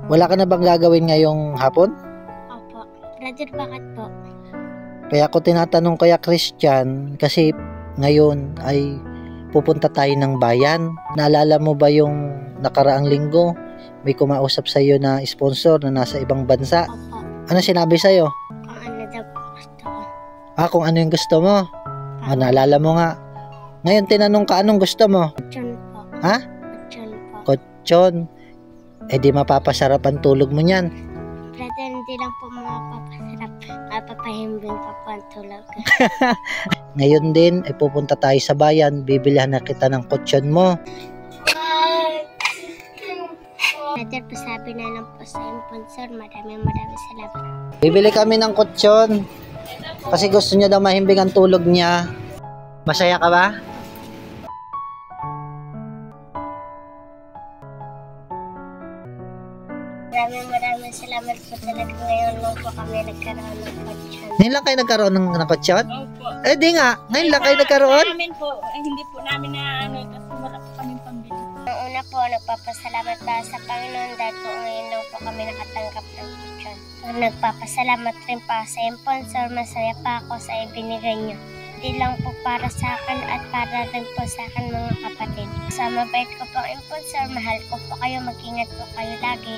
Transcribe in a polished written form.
Wala ka na bang gagawin ngayong hapon? Opo. Brother, bakit po? Kaya ako tinatanong kaya Christian kasi ngayon ay pupunta tayo ng bayan. Naalala mo ba yung nakaraang linggo? May kumausap sa iyo na sponsor na nasa ibang bansa. Opo. Ano sinabi sa iyo? Kung ano daw po gusto ko. Kung ano yung gusto mo. Naalala mo nga. Ngayon tinanong ka anong gusto mo? Kutsyon po. Ha? Kutsyon po. Kutsyon. Di mapapasarap ang tulog mo niyan. Brother, hindi lang po mapapasarap. Mapapahimbing pa po ang tulog. Ngayon din, pupunta tayo sa bayan. Bibilihan na kita ng kutsyon mo. Brother, pasabi na lang po sa sponsor. Maraming salamat. Bibili kami ng kutsyon. Kasi gusto niya daw mahimbing ang tulog niya. Masaya ka ba? Maraming salamat po talaga. Ngayon lang po kami nagkaroon ng kutsyon. Ngayon lang kayo nagkaroon ng kutsyon? Opo. Di nga. Ngayon lang kayo nagkaroon? Namin po, hindi po namin na kasi wala po kami pambili. Noong una po, nagpapasalamat tayo sa Panginoon dahil po ngayon lang po kami nakatanggap ng kutsyon. Nagpapasalamat rin pa sa sponsor. Masaya pa ako sa ibinigay niyo. Hindi lang po para sa akin at para rin po sa akin mga kapatid. Sa mabait ko po sponsor, mahal ko po kayo, mag-ingat po kayo lagi.